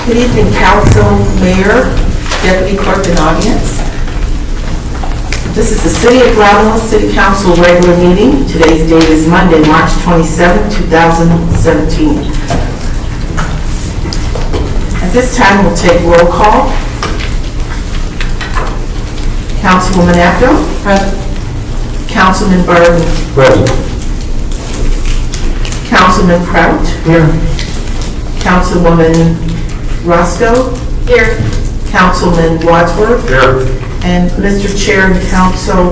Good evening, council, mayor, deputy clerk, and audience. This is the City of Romulus City Council regular meeting. Today's date is Monday, March 27, 2017. At this time, we'll take roll call. Councilwoman Abdo. Present. Councilman Burton. Present. Councilman Kraut. Here. Councilwoman Roscoe. Here. Councilman Wadsworth. Here. And Mr. Chair and Council,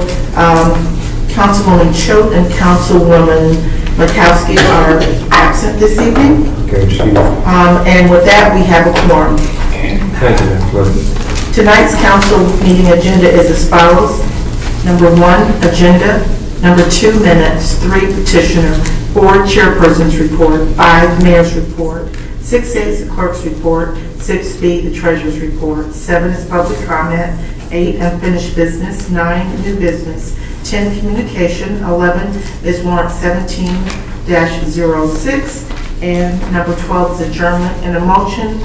Councilwoman Choate and Councilwoman Makowski are absent this evening. Okay, excuse me. And with that, we have a quorum. Thank you, Madam Clerk. Tonight's council meeting agenda is as follows. Number 1, agenda. Number 2, minutes. 3, petitioner. 4, chairperson's report. 5, mayor's report. 6A is the clerk's report. 6B, the treasurer's report. 7 is public comment. 8, unfinished business. 9, new business. 10, communication. 11 is warrant 17-06. And number 12 is adjournment. And a motion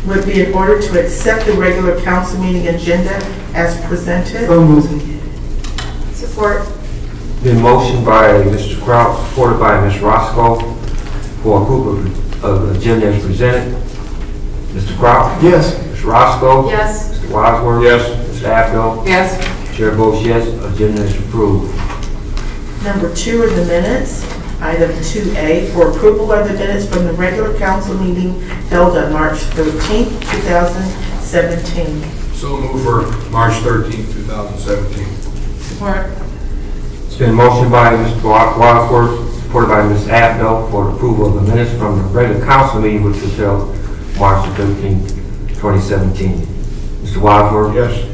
would be in order to accept the regular council meeting agenda as presented. So moved. Support. Been motioned by Mr. Kraut, supported by Ms. Roscoe for approval of the agenda as presented. Mr. Kraut? Yes. Ms. Roscoe? Yes. Mr. Wadsworth? Yes. Ms. Abdo? Yes. Chair votes yes, agenda is approved. Number 2 are the minutes. Item 2A, for approval of the minutes from the regular council meeting held on March 13, 2017. So moved for March 13, 2017. Support. It's been motioned by Mr. Wadsworth, supported by Ms. Abdo for approval of the minutes from the regular council meeting which was held March 13, 2017. Mr. Wadsworth? Yes.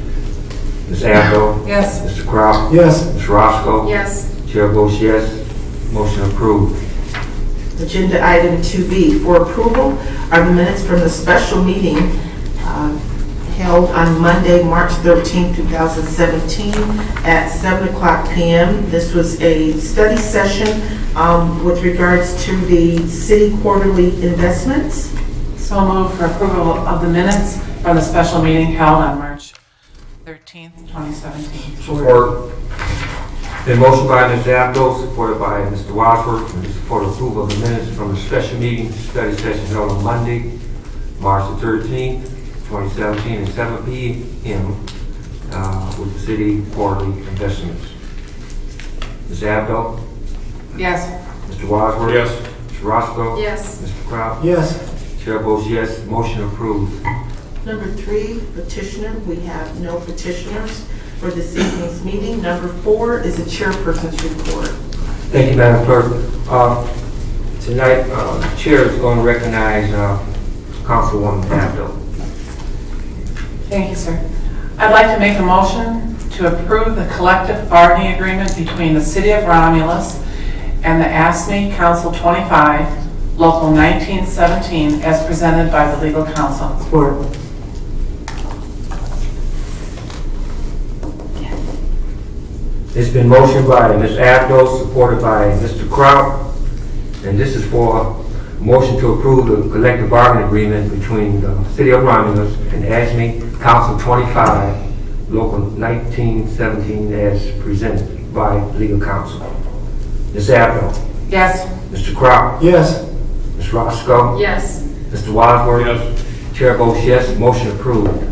Ms. Abdo? Yes. Mr. Kraut? Yes. Ms. Roscoe? Yes. Chair votes yes, motion approved. Agenda item 2B, for approval are the minutes from the special meeting held on Monday, March 13, 2017 at 7 o'clock p.m. This was a study session with regards to the city quarterly investments. So moved for approval of the minutes from the special meeting held on March 13th, 2017. Support. Been motioned by Ms. Abdo, supported by Mr. Wadsworth, for approval of the minutes from the special meeting study session held on Monday, March the 13th, 2017 at 7 p.m. With the city quarterly investments. Ms. Abdo? Yes. Mr. Wadsworth? Yes. Ms. Roscoe? Yes. Mr. Kraut? Yes. Chair votes yes, motion approved. Number 3, petitioner. We have no petitioners for this evening's meeting. Number 4 is the chairperson's report. Thank you, Madam Clerk. Tonight, the chair is going to recognize Councilwoman Abdo. Thank you, sir. I'd like to make a motion to approve the collective bargaining agreement between the City of Romulus and the ASME Council 25, Local 1917, as presented by the legal counsel. Support. It's been motioned by Ms. Abdo, supported by Mr. Kraut, and this is for a motion to approve the collective bargaining agreement between the City of Romulus and ASME Council 25, Local 1917, as presented by legal counsel. Ms. Abdo? Yes. Mr. Kraut? Yes. Ms. Roscoe? Yes. Mr. Wadsworth? Yes. Chair votes yes, motion approved.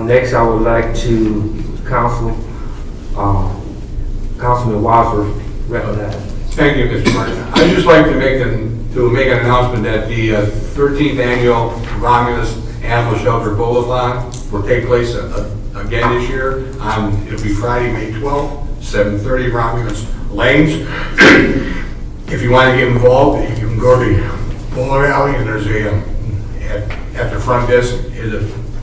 Next, I would like to Councilman Wadsworth recognize. Thank you, Mr. Martin. I'd just like to make an announcement that the 13th annual Romulus Animal Shelter Bowl-a-thon will take place again this year. It'll be Friday, May 12th, 7:30, Romulus Lanes. If you want to get involved, you can go to the bowler alley, and there's at the front desk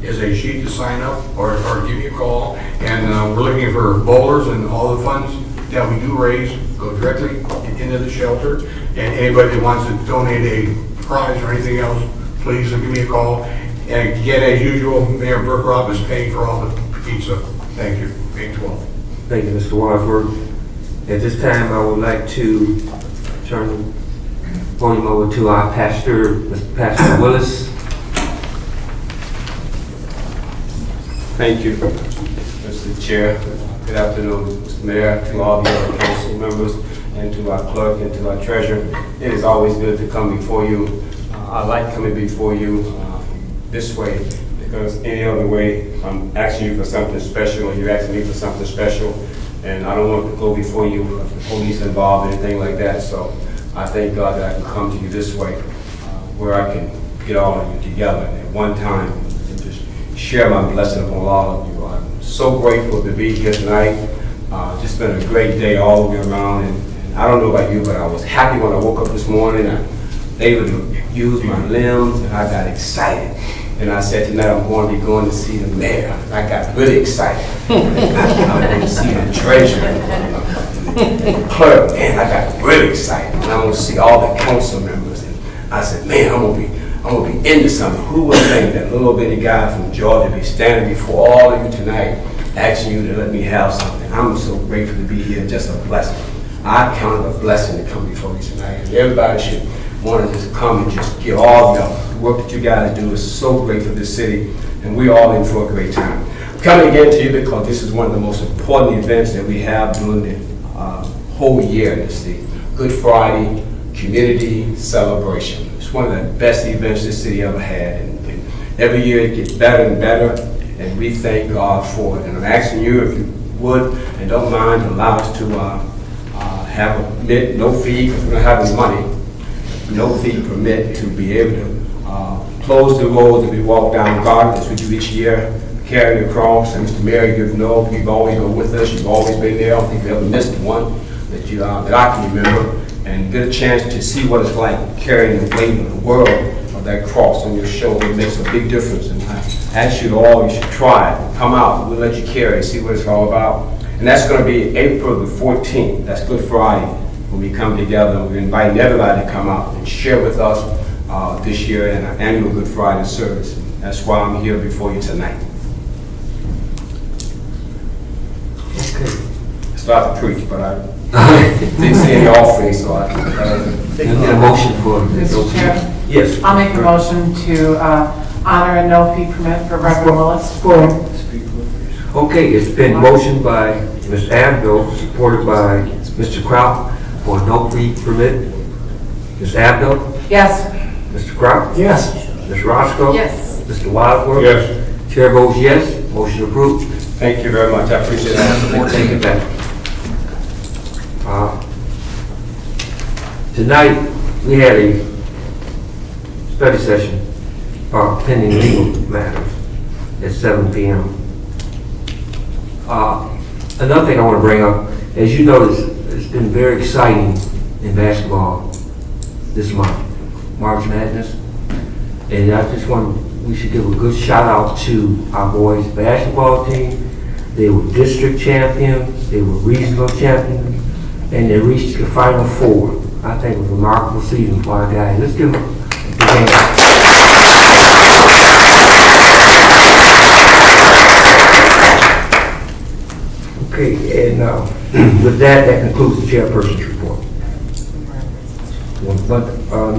is a sheet to sign up or give me a call. And we're looking for bowlers, and all the funds that we do raise go directly into the shelter. And anybody that wants to donate a prize or anything else, please give me a call. And again, as usual, Mayor Burkroff is paying for all the pizza. Thank you. May 12th. Thank you, Mr. Wadsworth. At this time, I would like to turn podium over to our pastor, Mr. Pastor Willis. Thank you, Mr. Chair. Good afternoon, Mr. Mayor, to all the other council members, and to our clerk, and to our treasurer. It is always good to come before you. I like coming before you this way, because any other way, I'm asking you for something special, or you're asking me for something special, and I don't want to go before you with the police involved or anything like that. So I thank God that I can come to you this way, where I can get all of you together at one time and just share my blessing upon all of you. I'm so grateful to be here tonight. Just been a great day all the way around, and I don't know about you, but I was happy when I woke up this morning. I was able to use my limbs, and I got excited. And I said tonight I'm going to be going to see the mayor. I got really excited. I'm going to see the treasurer, the clerk, and I got really excited. And I'm going to see all the council members. And I said, man, I'm going to be into something. Who would think that little bitty guy from Georgia be standing before all of you tonight, asking you to let me have something? I'm so grateful to be here. Just a blessing. I count it a blessing to come before you tonight. And everybody should want to just come and just give all the work that you guys do. Is so great for this city, and we're all in for a great time. Coming again to you because this is one of the most important events that we have during the whole year in the city. Good Friday Community Celebration. It's one of the best events this city ever had, and every year it gets better and better, and we thank God for it. And I'm asking you if you would and don't mind allow us to have a permit, no fee, because we don't have any money, no fee permit to be able to close the road that we walk down Garden, as we do each year, carry the cross. And Mr. Mayor, you know, you've always been with us, you've always been there. I don't think you ever missed one that that I can remember, and get a chance to see what it's like carrying the weight of the world of that cross on your shoulder. It makes a big difference, and I ask you all, you should try it. Come out, we'll let you carry it, see what it's all about. And that's going to be April the 14th, that's Good Friday, when we come together. We're inviting everybody to come out and share with us this year in our annual Good Friday service. And that's why I'm here before you tonight. Okay. I started to preach, but I didn't see any offering, so I Need a motion for Mr. Chair, Yes. I'll make a motion to honor a no fee permit for Reverend Willis. Okay, it's been motioned by Ms. Abdo, supported by Mr. Kraut, for a no fee permit. Ms. Abdo? Yes. Mr. Kraut? Yes. Ms. Roscoe? Yes. Mr. Wadsworth? Yes. Chair votes yes, motion approved. thank you very much. I appreciate that. Take it back. Tonight, we had a study session pending legal matters at 7 p.m. Another thing I want to bring up, as you notice, it's been very exciting in basketball this month, March Madness. And I just we should give a good shout out to our boys basketball team. They were district champions, they were regional champions, and they reached the Final Four. I think it was a remarkable season for our guys. Let's give them a big hand. Okay, and with that concludes the chairperson's report. But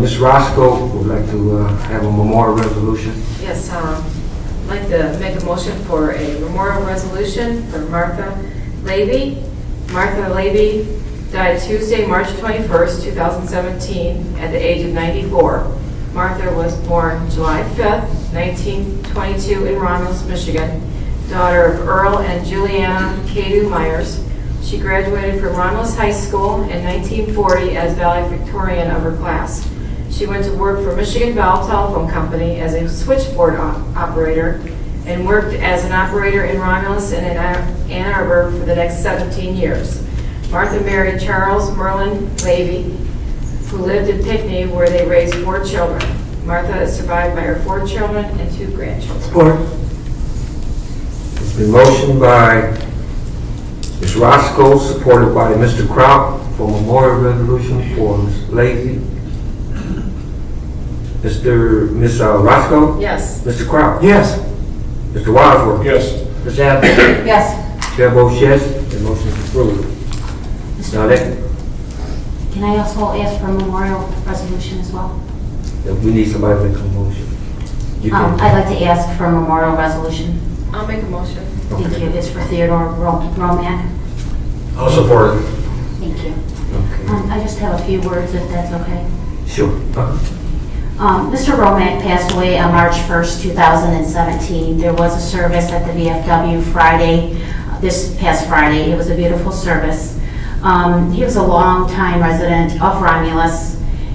Ms. Roscoe would like to have a memorial resolution. Yes, I'd like to make a motion for a memorial resolution for Martha Levy. Martha Levy died Tuesday, March 21st, 2017, at the age of 94. Martha was born July 5th, 1922 in Romulus, Michigan, daughter of Earl and Juliana Cadu Myers. She graduated from Romulus High School in 1940 as valedictorian of her class. She went to work for Michigan Valve Telephone Company as a switchboard operator and worked as an operator in Romulus and in Ann Arbor for the next 17 years. Martha married Charles Merlin Levy, who lived in Pinckney, where they raised 4 children. Martha is survived by her 4 children and 2 grandchildren. Support. It's been motioned by Ms. Roscoe, supported by Mr. Kraut, for memorial resolution for Ms. Lazy. Ms. Roscoe? Yes. Mr. Kraut? Yes. Mr. Wadsworth? Yes. Ms. Abdo? Yes. Chair votes yes, the motion is approved. Now that, Can Can I also ask for a memorial resolution as well? If we need somebody to make a motion. You can. I'd like to ask for a memorial resolution. I'll make a motion. Thank you. It's for Theodore Romack. I'll support it. Thank you. Okay. I just have a few words, if that's okay. Sure. Mr. Romack passed away on March 1st, 2017. There was a service at the VFW Friday, this past Friday. It was a beautiful service. He was a long-time resident of Romulus,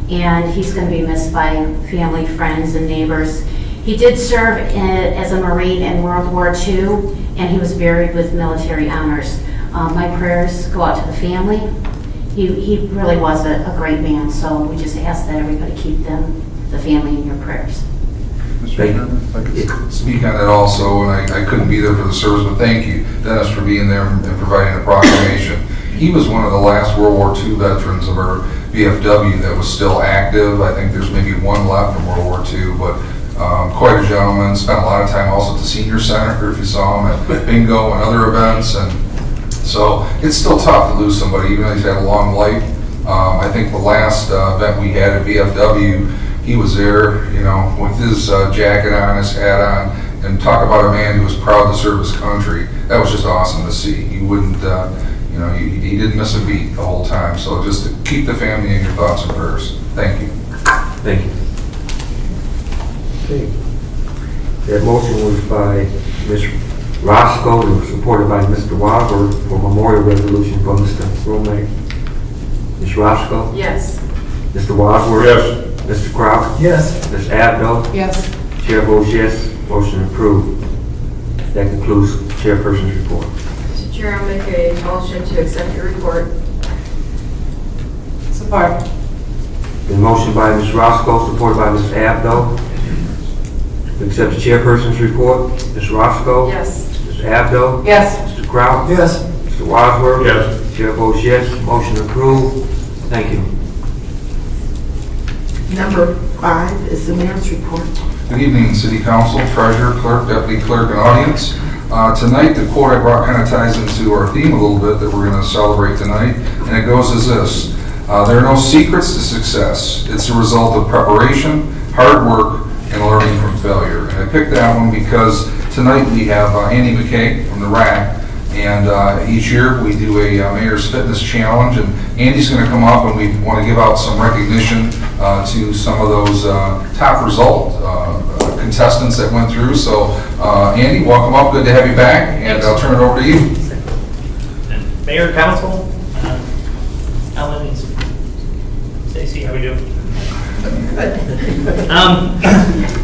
and he's going to be missed by family, friends, and neighbors. He did serve as a Marine in World War II, and he was buried with military honors. My prayers go out to the family. He really was a great man, so we just ask that everybody keep the family in your prayers. Mr. Chairman, if I could speak on that also, and I couldn't be there for the service, but thank you, Dennis, for being there and providing the proclamation. He was one of the last World War II veterans of our VFW that was still active. I think there's maybe one left from World War II, but quite a gentleman. Spent a lot of time also at the Senior Center, if you saw him at bingo and other events. And so it's still tough to lose somebody, even though he's had a long life. I think the last event we had at VFW, he was there, you know, with his jacket on, his hat on, and talk about a man who was proud to serve his country. That was just awesome to see. He wouldn't, you know, he didn't miss a beat the whole time. So just to keep the family in your thoughts and prayers. Thank you. Thank you. Okay. That motion was by Ms. Roscoe, and supported by Mr. Walker for memorial resolution for Mr. Romack. Ms. Roscoe? Yes. Mr. Wadsworth? Yes. Mr. Crowder? Yes. Ms. Abdo? Yes. Chair votes yes, motion approved. That concludes chairperson's report. Mr. Chair, I'll make a motion to accept your report. Support. The motion by Ms. Roscoe, supported by Ms. Abdo. To accept the chairperson's report. Ms. Roscoe? Yes. Ms. Abdo? Yes. Mr. Crowder? Yes. Mr. Wadsworth? Yes. Chair votes yes, motion approved. Thank you. Number 5 is the mayor's report. Good evening, City Council, Treasurer, Clerk, Deputy Clerk, and audience. Tonight, the quote I brought kind of ties into our theme a little bit that we're going to celebrate tonight, and it goes as this. There are no secrets to success. It's a result of preparation, hard work, and learning from failure. And I picked that one because tonight we have Andy McKay from the RAC, and each year we do a Mayor's Fitness Challenge, and Andy's going to come up and we want to give out some recognition to some of those top result contestants that went through. So Andy, welcome up, good to have you back, and I'll turn it over to you. Mayor, Council, Ellen, and Stacy, how we doing?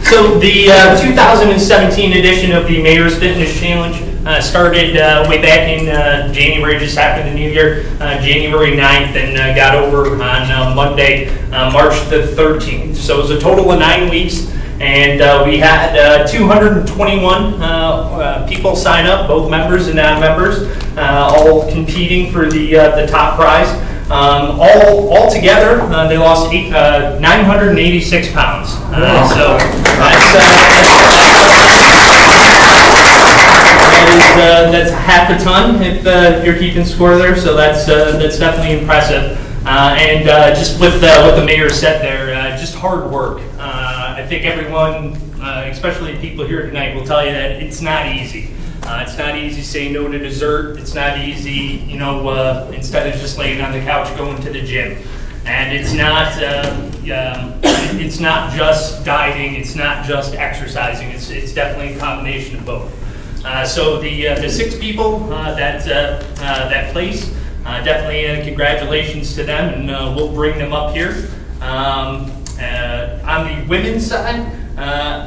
So the 2017 edition of the Mayor's Fitness Challenge started way back in January, just after the new year, January 9th, and got over on Monday, March the 13th. So it was a total of 9 weeks, and we had 221 people sign up, both members and non-members, all competing for the top prize. All together, they lost 986 pounds. So that's half a ton if you're keeping score there. So that's definitely impressive. And just with the mayor said there, just hard work. I think everyone, especially people here tonight, will tell you that it's not easy. It's not easy saying no to dessert. It's not easy, you know, instead of just laying on the couch, going to the gym. And it's not just dieting. It's not just exercising. It's definitely a combination of both. So the 6 people that place, definitely congratulations to them, and we'll bring them up here. On the women's side,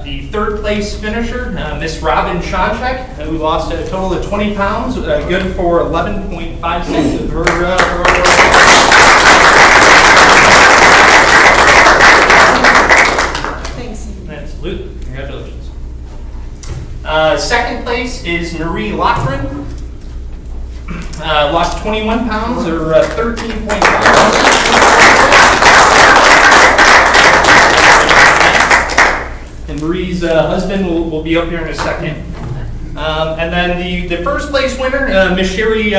the 3rd place finisher, Miss Robin Shonchek, who lost a total of 20 pounds, good for 11.56 of her. Thanks. Absolutely, congratulations. 2nd place is Marie Lochran, lost 21 pounds, or 13.5. And Marie's husband will be up here in a second. And then the 1st place winner, Miss Sherry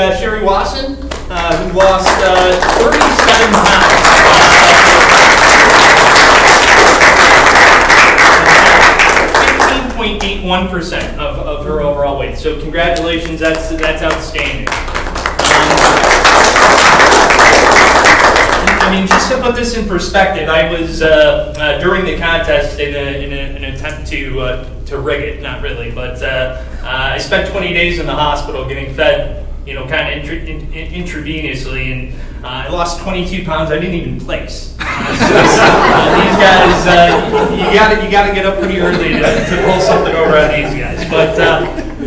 Wasson, who lost 37 pounds. 15.81% of her overall weight. So congratulations, that's outstanding. I mean, just to put this in perspective, I was during the contest in an attempt to rig it, not really, but I spent 20 days in the hospital getting fed, kind of intravenously, and I lost 22 pounds. I didn't even place. These guys, you got to get up pretty early to pull something over on these guys. But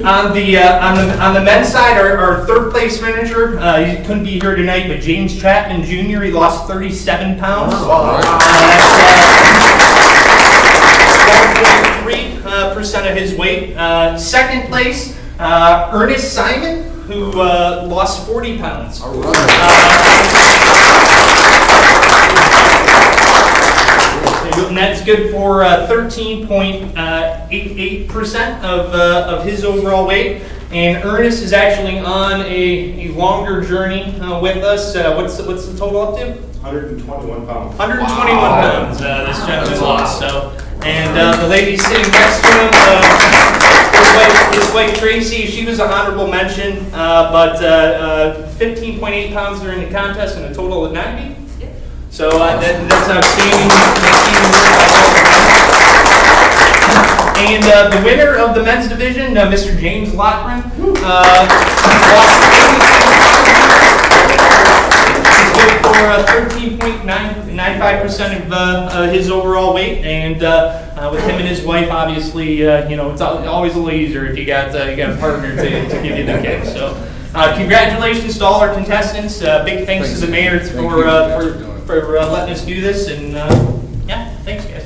on the men's side, our third place finisher, he couldn't be here tonight, but James Chapman Jr. He lost 37 pounds. 12.3% of his weight. Second place, Ernest Simon, who lost 40 pounds. And that's good for 13.88% of his overall weight. And Ernest is actually on a longer journey with us. What's the total up to? 121 pounds. 121 pounds this gentleman lost. So, and the lady sitting next to him, his wife Tracy, she was an honorable mention, but 15.8 pounds during the contest and a total of 90. So that's outstanding. And the winner of the men's division, Mr. James Lockman, lost 13.95% of his overall weight, and with him and his wife, obviously, it's always a little easier if you got a partner to give you the kick. So, congratulations to all our contestants. Big thanks to the mayor for letting us do this, and yeah, thanks, guys.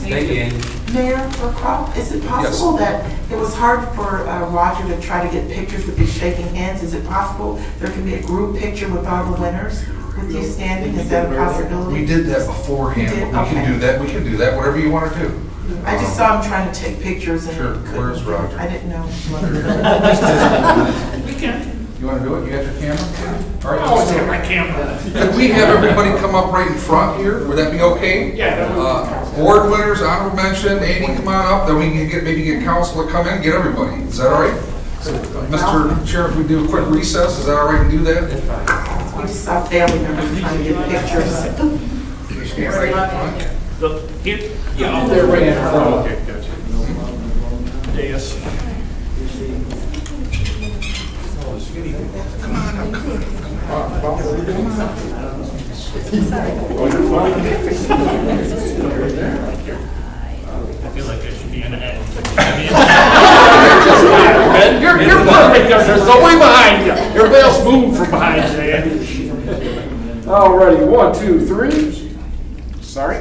Thank you, Andy. Mayor Crop, is it possible that it was hard for Roger to try to get pictures with these shaking hands? Is it possible there can be a group picture with all the winners with you standing? Is that a possibility? We did that beforehand, You did? but we can Okay. do that, whatever you want to do. I just saw him trying to take pictures and Sure. couldn't. Where's Roger? I didn't know. You want to do it? You got your camera? All right. Oh, it's my camera. Could we have everybody come up right in front here? Would that be okay? Yeah. Award winners, honorable mention, Andy, come on up, then we can maybe get council to come in, get everybody. Is that all right? Mr. Chair, if we do a quick recess, is that all right to do that? We just saw family members trying to get pictures. Stand right in front. Yeah, they're right in front. Okay, gotcha. Yes. I feel like I should be in an ad. You're perfect, there's nobody behind you. Everybody else move from behind you, Andy. Alrighty, 1, 2, 3. Sorry.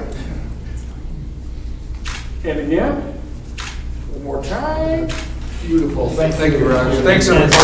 And again. One more time. Beautiful. Thank you, Roger. Thanks, everybody.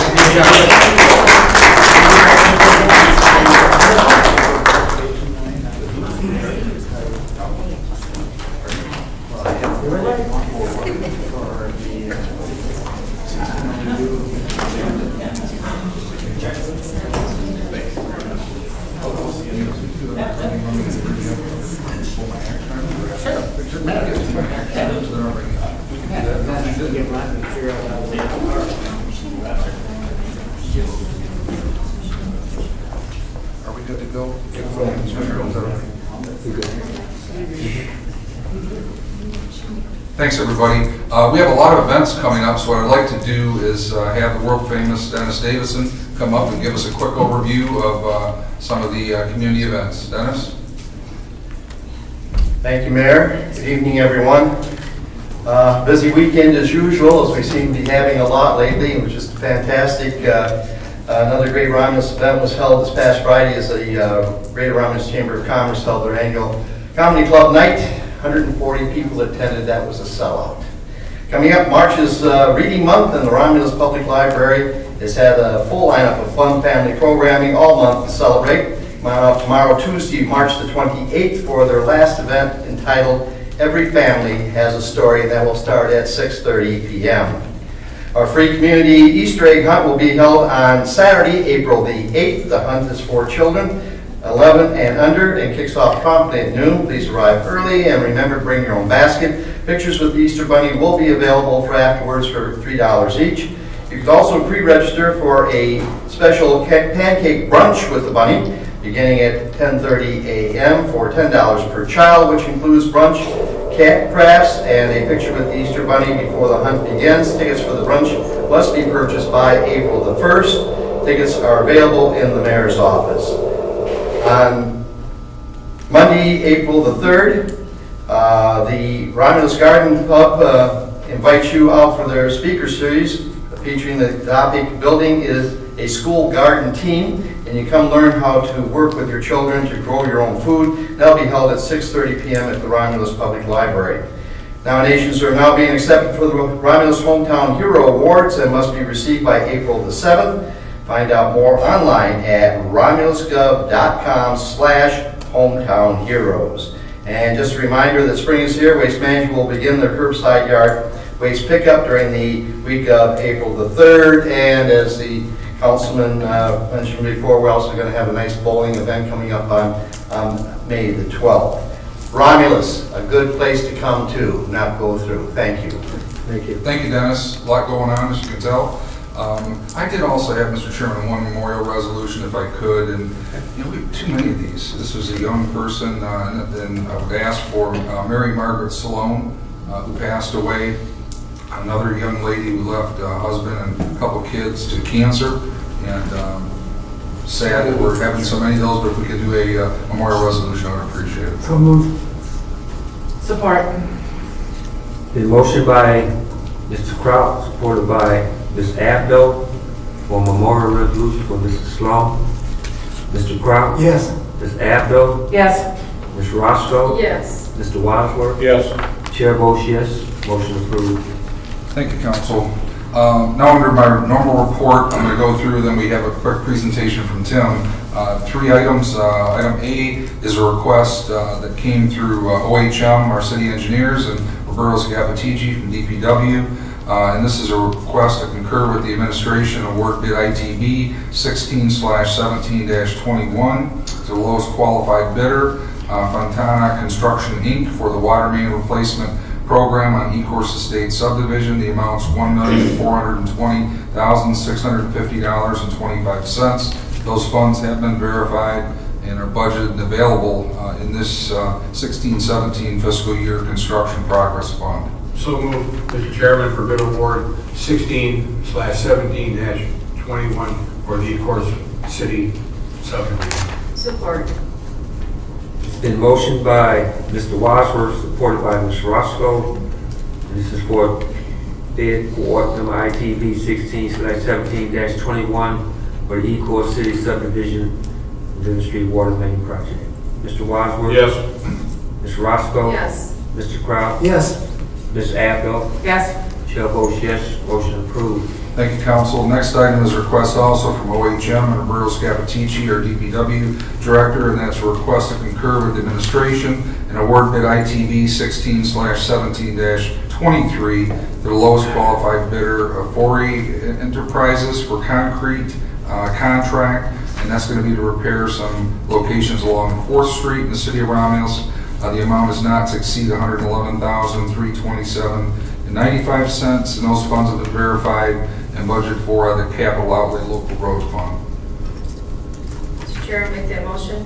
Are we good to go? Thanks, everybody. We have a lot of events coming up, so what I'd like to do is have the world-famous Dennis Davison come up and give us a quick overview of some of the community events. Dennis? Thank you, Mayor. Good evening, everyone. Busy weekend as usual, as we seem to be having a lot lately, which is fantastic. Another Greater Romulus event was held this past Friday as the Greater Romulus Chamber of Commerce held their annual Comedy Club Night. 140 people attended. That was a sellout. Coming up, March is Reading Month, and the Romulus Public Library has had a full lineup of fun family programming all month to celebrate. Tomorrow, Tuesday, March the 28th, for their last event entitled Every Family Has a Story, and that will start at 6:30 p.m. Our free community Easter egg hunt will be held on Saturday, April the 8th. The hunt is for children 11 and under and kicks off promptly at noon. Please arrive early and remember to bring your own basket. Pictures with the Easter Bunny will be available for afterwards for $3 each. You can also pre-register for a special pancake brunch with the bunny beginning at 10:30 a.m. for $10 per child, which includes brunch, cat crafts, and a picture with the Easter Bunny before the hunt begins. Tickets for the brunch must be purchased by April the 1st. Tickets are available in the mayor's office. On Monday, April the 3rd, the Romulus Garden Club invites you out for their speaker series featuring the topic Building is a School Garden Team, and you come learn how to work with your children to grow your own food. That'll be held at 6:30 p.m. at the Romulus Public Library. Nominations are now being accepted for the Romulus Hometown Hero Awards and must be received by April the 7th. Find out more online at romulusgov.com/hometownheroes. And just a reminder that spring is here. Waste Management will begin their curbside yard waste pickup during the week of April the 3rd. And as the councilman mentioned before, we're also going to have a nice bowling event coming up on May the 12th. Romulus, a good place to come to, not go through. Thank you. Thank you. Thank you, Dennis. A lot going on, as you can tell. I did also have, Mr. Chairman, one memorial resolution, if I could, and we have too many of these. This was a young person, and then I would ask for Mary Margaret Salone, who passed away. Another young lady who left a husband and a couple kids to cancer, and sad that we're having so many of those, but if we could do a memorial resolution, I would appreciate it. So moved. Support. The motion by Mr. Kraut, supported by Ms. Abdo, for memorial resolution for Mr. Sloan. Mr. Kraut? Yes. Ms. Abdo? Yes. Ms. Roscoe? Yes. Mr. Wadsworth? Yes. Chair votes yes. Motion approved. Thank you, Council. Now, under my normal report, I'm going to go through, then we have a quick presentation from Tim. 3 items. Item A is a request that came through OHM, our city engineers, and Roberto Scappatiggi from DPW. And this is a request to concur with the administration award bid ITB 16/17-21 to the lowest qualified bidder, Fontana Construction Inc. for the water main replacement program on Ecorse Estate subdivision. The amount's $1,420,650.25. Those funds have been verified and are budgeted and available in this 16-17 fiscal year construction progress fund. So moved, Mr. Chairman, for bid award 16/17-21 for the Ecorse City subdivision. Support. It's been motioned by Mr. Wadsworth, supported by Ms. Roscoe. This is for bid award number ITB 16/17-21 for the Ecorse City subdivision Linden Street water main project. Mr. Wadsworth? Yes. Ms. Roscoe? Yes. Mr. Kraut? Yes. Ms. Abdo? Yes. Chair votes yes. Motion approved. Thank you, Council. Next item is a request also from OHM and Roberto Scappatiggi, our DPW Director, and that's a request to concur with the administration and award bid ITB 16/17-23 to the lowest qualified bidder of Forey Enterprises for concrete contract, and that's going to be to repair some locations along 4th Street in the city of Romulus. The amount is not to exceed $111,327.95, and those funds have been verified and budgeted for the Capital Outlay Local Road Fund. Mr. Chair, I'll make that motion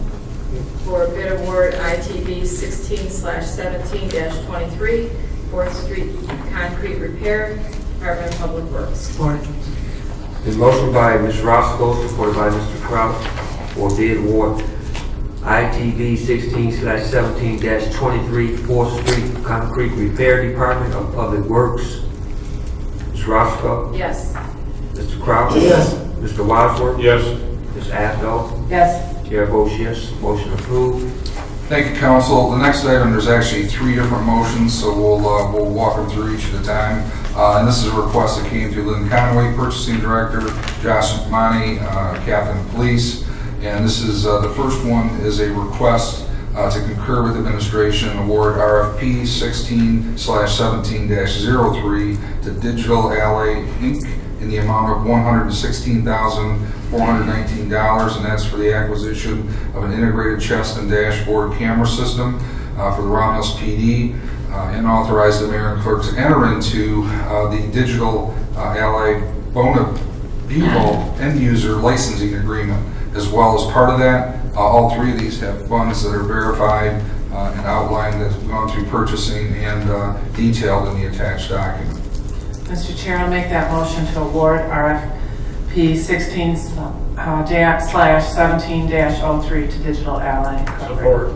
for bid award ITB 16/17-23, 4th Street Concrete Repair, Department of Public Works. Support. The motion by Ms. Roscoe, supported by Mr. Kraut, for bid award ITB 16/17-23 4th Street Concrete Repair Department of Public Works. Ms. Roscoe? Yes. Mr. Kraut? Yes. Mr. Wadsworth? Yes. Ms. Abdo? Yes. Chair votes yes. Motion approved. Thank you, Council. The next item, there's actually 3 different motions, so we'll walk them through each at a time. And this is a request that came through Lynn Conway, Purchasing Director, Josh McMoney, Captain of Police. And this is, the first one is a request to concur with administration and award RFP 16/17-03 to Digital Alley, Inc. in the amount of $116,419, and that's for the acquisition of an integrated chest and dashboard camera system for the Romulus PD, and authorize the mayor and clerk to enter into the Digital Alley Bona Vivo end user licensing agreement as well. As part of that, all three of these have funds that are verified and outlined that have gone through purchasing and detailed in the attached document. Mr. Chair, I'll make that motion to award RFP 16/17-03 to Digital Ally. Support.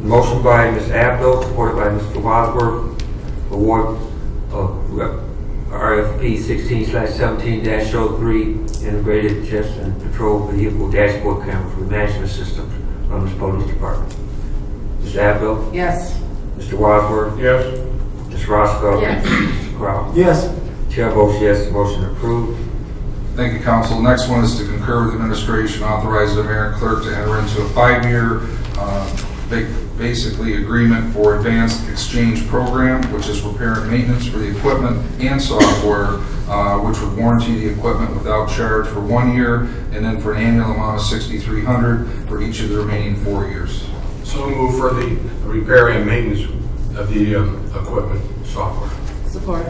Motion by Ms. Abdo, supported by Mr. Wadsworth, award of RFP 16/17-03 integrated chest and patrol vehicle dashboard camera for the management system from the police department. Ms. Abdo? Yes. Mr. Wadsworth? Yes. Ms. Roscoe? Yes. Mr. Crowell? Yes. Chair votes yes, motion approved. Thank you, council. Next one is to concur with administration, authorize the mayor and clerk to enter into a 5-year basically agreement for advanced exchange program, which is repair and maintenance for the equipment and software, which would warranty the equipment without charge for 1 year, and then for an annual amount of $6,300 for each of the remaining 4 years. So move for the repair and maintenance of the equipment software. Support.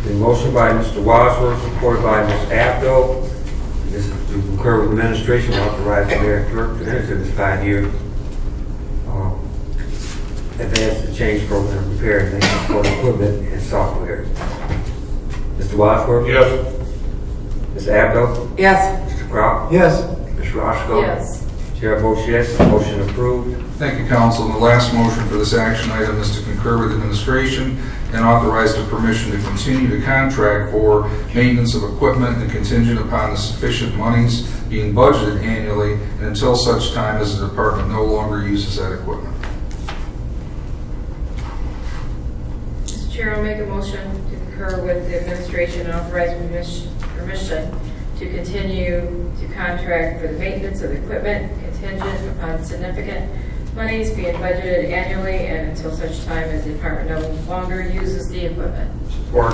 The motion by Mr. Wadsworth, supported by Ms. Abdo. This is to concur with administration, authorize the mayor and clerk to enter into this 5-year advanced exchange program, repair and maintenance for the equipment and software. Mr. Wadsworth? Yes. Ms. Abdo? Yes. Mr. Crowell? Yes. Ms. Roscoe? Yes. Chair votes yes, motion approved. Thank you, council. And the last motion for this action item is to concur with administration and authorize the permission to continue to contract for maintenance of equipment and contingent upon the sufficient monies being budgeted annually and until such time as the department no longer uses that equipment. Mr. Chair, I'll make a motion to concur with the administration and authorize permission to continue to contract for the maintenance of equipment contingent upon significant monies being budgeted annually and until such time as the department no longer uses the equipment. Support.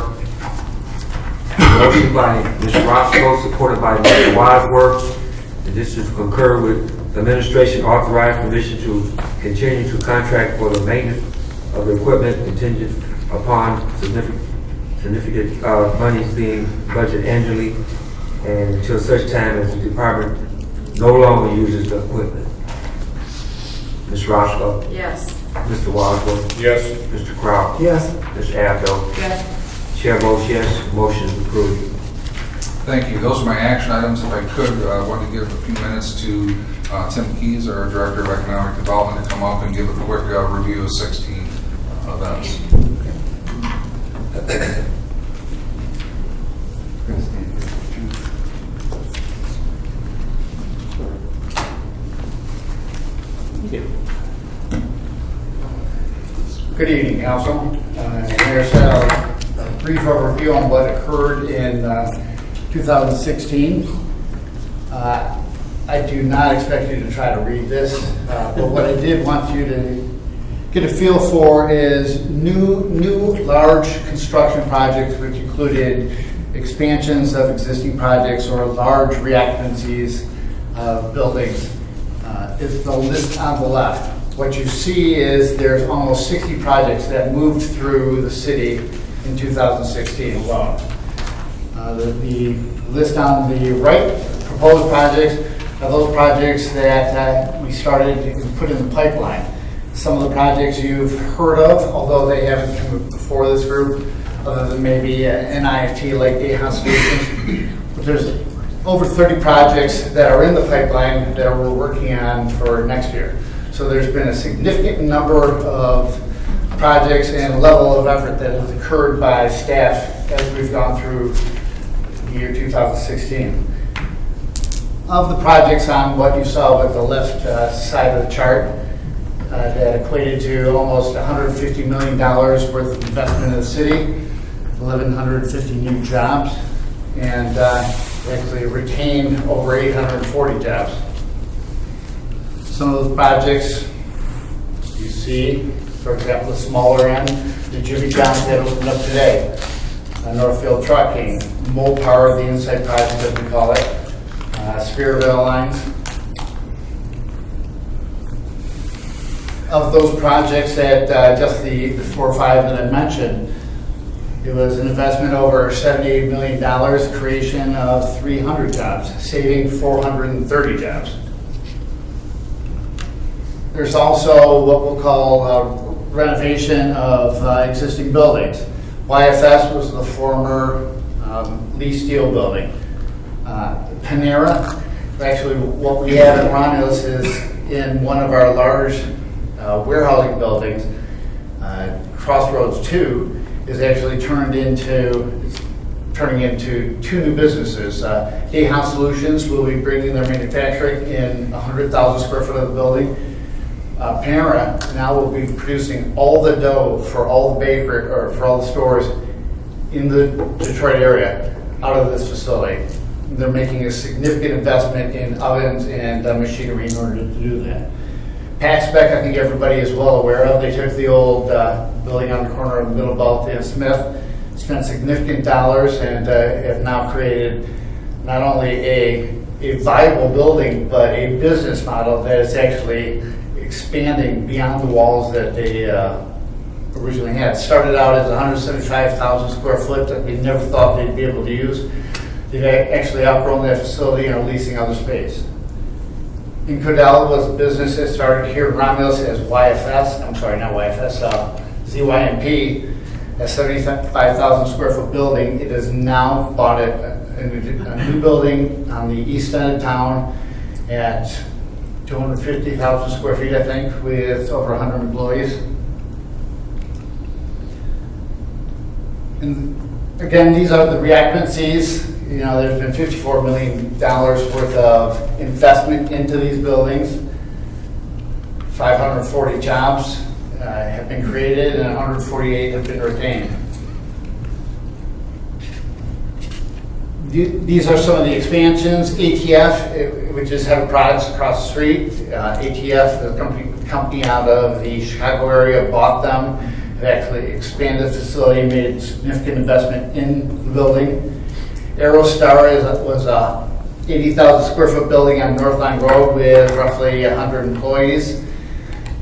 Motion by Ms. Roscoe, supported by Mr. Wadsworth. And this is to concur with the administration, authorize permission to continue to contract for the maintenance of the equipment contingent upon significant monies being budgeted annually and until such time as the department no longer uses the equipment. Ms. Roscoe? Yes. Mr. Wadsworth? Yes. Mr. Crowell? Yes. Ms. Abdo? Yes. Chair votes yes, motion is approved. Thank you. Those are my action items. If I could, I want to give a few minutes to Tim Keys, our Director of Economic Development, to come up and give a quick review of 16 events. Good evening, Council. There's a brief overview on what occurred in 2016. I do not expect you to try to read this, but what I did want you to get a feel for is new large construction projects, which included expansions of existing projects or large reoccupancies of buildings. Is the list on the left. What you see is there's almost 60 projects that moved through the city in 2016 alone. The list on the right, proposed projects, are those projects that we started and put in the pipeline. Some of the projects you've heard of, although they haven't come before this group, other than maybe an IFT like Gatehouse Solutions. But there's over 30 projects that are in the pipeline that we're working on for next year. So there's been a significant number of projects and level of effort that has occurred by staff as we've gone through the year 2016. Of the projects on what you saw with the left side of the chart, that equated to almost $150 million worth of investment in the city, 1,150 new jobs, and actually retained over 840 jobs. Some of those projects you see, for example, the smaller end, the Jimmy John's that opened up today, Northfield Trucking, Mopar, the inside project as we call it, Spearville Lines. Of those projects that just the 4 or 5 that I mentioned, it was an investment over $78 million, creation of 300 jobs, saving 430 jobs. There's also what we'll call renovation of existing buildings. YFS was the former Lee Steel building. Panera, actually what we have in Romulus is in one of our large warehousing buildings, Crossroads 2, is actually turning into 2 new businesses. Dayhouse Solutions will be bringing their manufacturing in 100,000 square foot of the building. Panera now will be producing all the dough for all the bakery or for all the stores in the Detroit area out of this facility. They're making a significant investment in ovens and machinery in order to do that. Paxbeck, I think everybody is well aware of. They took the old building on the corner of Middle Belt and Smith, spent significant dollars, and have now created not only a viable building, but a business model that is actually expanding beyond the walls that they originally had. Started out as 175,000 square foot that they never thought they'd be able to use. They've actually outgrown that facility and are leasing other space. In Codell was a business that started here in Romulus as ZYMP, a 75,000 square foot building. It has now bought a new building on the east end of town at 250,000 square feet, I think, with over 100 employees. And again, these are the reactancies. You know, there's been $54 million worth of investment into these buildings. 540 jobs have been created and 148 have been retained. These are some of the expansions. ATF, which is Head of Products across the street. ATF, the company out of the Chicago area, bought them. Have actually expanded the facility, made a significant investment in the building. Aerostar was a 80,000 square foot building on Northline Road with roughly 100 employees.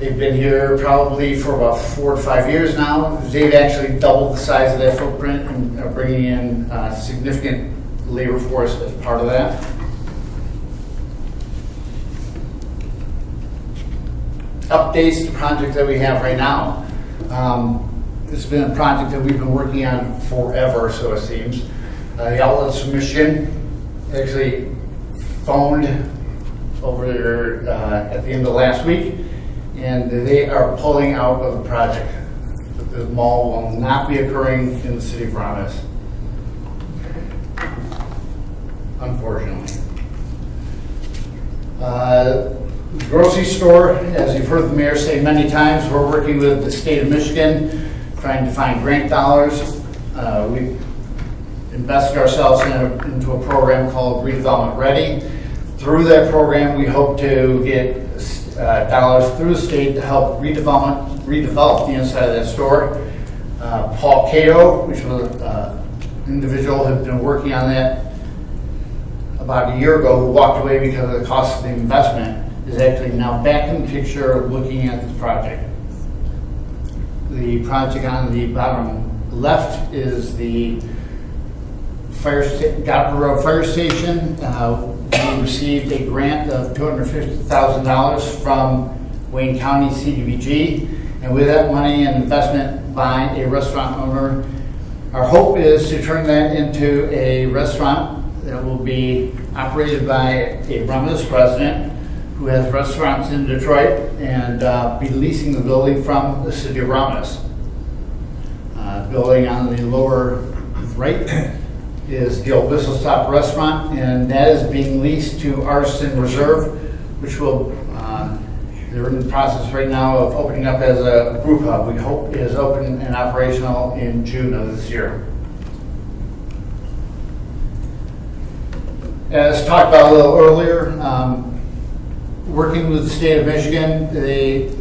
They've been here probably for about 4 to 5 years now. They've actually doubled the size of their footprint and are bringing in significant labor force as part of that. Updates to projects that we have right now. This has been a project that we've been working on forever, so it seems. The Outlets of Michigan actually phoned over there at the end of last week, and they are pulling out of the project. The mall will not be occurring in the city of Romulus, unfortunately. The grocery store, as you've heard the mayor say many times, we're working with the state of Michigan, trying to find grant dollars. We invested ourselves into a program called Redevelopment Ready. Through that program, we hope to get dollars through the state to help redevelop the inside of that store. Paul Cato, which was an individual who had been working on that about a year ago, who walked away because of the cost of the investment, is actually now back in the picture looking at this project. The project on the bottom left is the Goddard Road Fire Station. We received a grant of $250,000 from Wayne County CDBG, and with that money and investment by a restaurant owner, our hope is to turn that into a restaurant that will be operated by a Romulus resident who has restaurants in Detroit and be leasing the building from the city of Romulus. Building on the lower right is the old Whistle Stop restaurant, and that is being leased to Artisan Reserve, which will, they're in the process right now of opening up as a group hub. We hope is open and operational in June of this year. As talked about a little earlier, working with the state of Michigan, they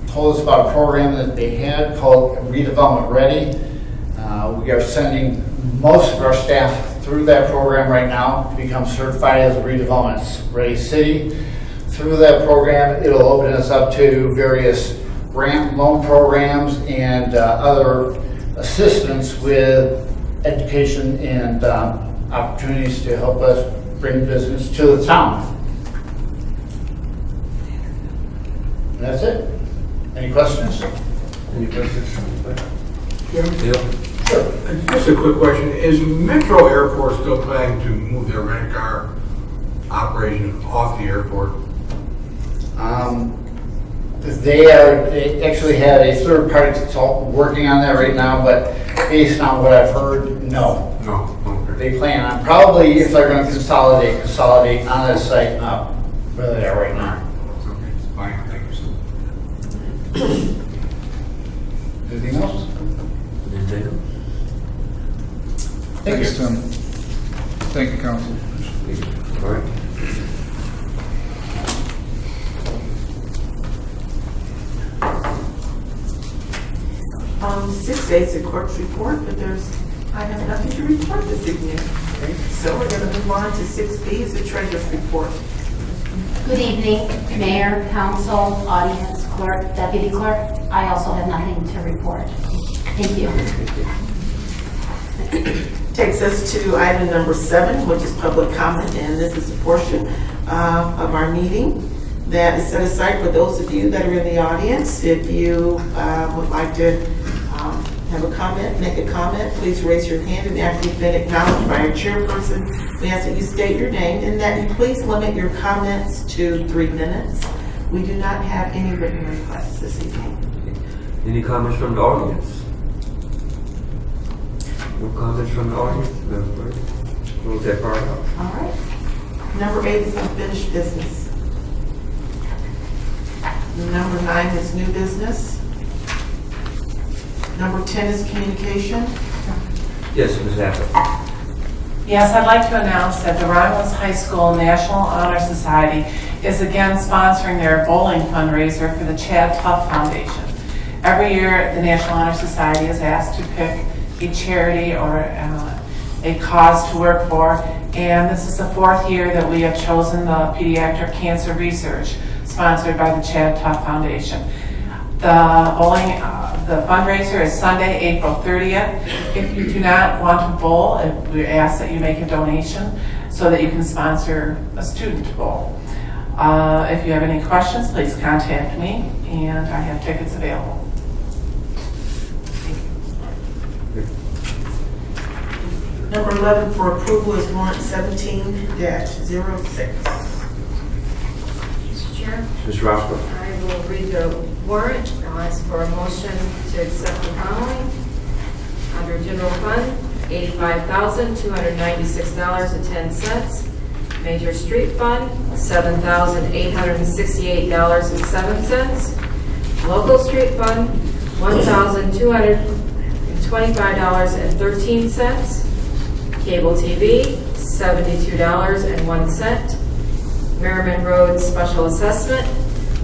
told us about a program that they had called Redevelopment Ready. We are sending most of our staff through that program right now to become certified as a redevelopment ready city. Through that program, it'll open us up to various grant loan programs and other assistance with education and opportunities to help us bring business to the town. And that's it. Any questions? Any questions? Jim? Bill? Sure. Just a quick question. Is Metro Airport still planning to move their rent-a-car operation off the airport? They actually had a third-party consultant working on that right now, but based on what I've heard, no. No. Okay. They plan on, probably if they're going to consolidate on that site up where they are right now. Okay. Fine. Thank you, sir. Anything else? Anything else? Thanks, Tim. Thank you, council. All right. Six days of clerk's report, but I have nothing to report this evening. So we're going to move on to 6B is the treasurer's report. Good evening, Mayor, Council, audience, clerk, deputy clerk. I also have nothing to report. Thank you. Takes us to item number 7, which is public comment, and this is a portion of our meeting that is set aside for those of you that are in the audience. If you would like to have a comment, make a comment, please raise your hand, and after you've been acknowledged by our chairperson, we ask that you state your name and that you please limit your comments to 3 minutes. We do not have any written requests this evening. Any comments from the audience? No comments from the audience? No, right. Close that part out. All right. Number 8 is unfinished business. Number 9 is new business. Number 10 is communication. Yes, Ms. Apple. Yes, I'd like to announce that the Romulus High School National Honor Society is again sponsoring their bowling fundraiser for the Chad Tuff Foundation. Every year, the National Honor Society is asked to pick a charity or a cause to work for, and this is the 4th year that we have chosen the pediatric cancer research sponsored by the Chad Tuff Foundation. The fundraiser is Sunday, April 30th. If you do not want to bowl, we ask that you make a donation so that you can sponsor a student to bowl. If you have any questions, please contact me, and I have tickets available. Number 11 for approval is warrant 17-06. Mr. Chair, Ms. Roscoe. I will read the warrant. I'll ask for a motion to accept the following. Under General Fund, $85,296.10. Major Street Fund, $7,868.07. Local Street Fund, $1,225.13. Cable TV, $72.01. Merriman Road Special Assessment,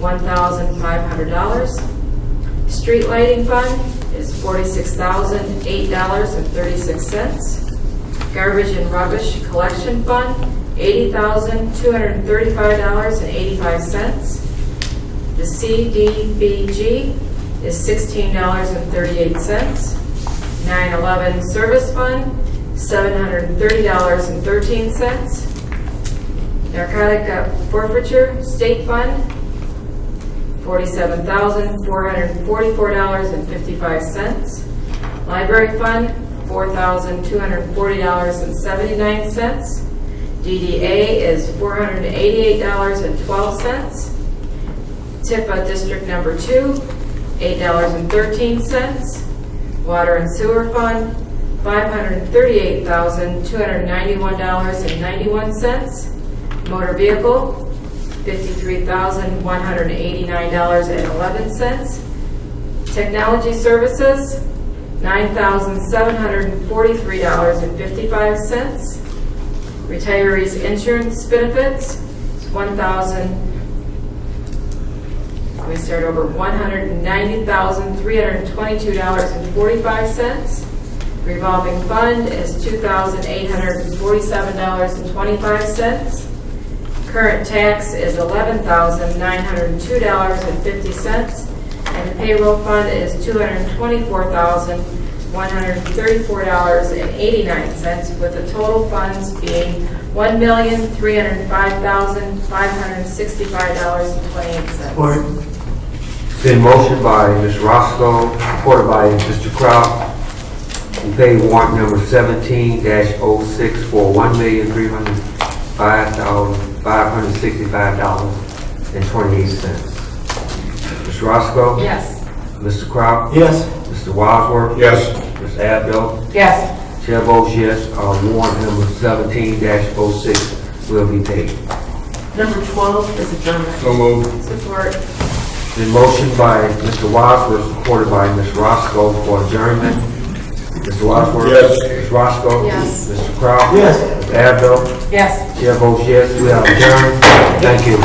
$1,500. Street Lighting Fund is $46,008.36. Garbage and Rubbish Collection Fund, $80,235.85. The CDBG is $16.38. 9/11 Service Fund, $730.13. Narcotic Forfeiture State Fund, $47,444.55. Library Fund, $4,240.79. DDA is $488.12. TIFA District Number 2, $8.13. Water and Sewer Fund, $538,291.91. Motor Vehicle, $53,189.11. Technology Services, $9,743.55. Retirees Insurance Benefits, $1,000 We start over, $190,322.45. Revolving fund is $2,847.25. Current tax is $11,902.50. And the payroll fund is $224,134.89, with the total funds being $1,305,565.28. It's been motioned by Ms. Roscoe, supported by Mr. Kraut, to pay warrant number 17-06 for $1,305,565.28. Ms. Roscoe? Yes. Mr. Kraut? Yes. Mr. Wadsworth? Yes. Ms. Abdo? Yes. Chair votes yes, warrant number 17-06 will be paid. Number 12 is adjournment. So moved. Support. Been motioned by Mr. Wadsworth, supported by Ms. Roscoe for adjournment. Mr. Wadsworth? Yes. Ms. Roscoe? Yes. Mr. Kraut? Yes. Ms. Abdo? Yes. Chair votes yes, we are adjourned. Thank you.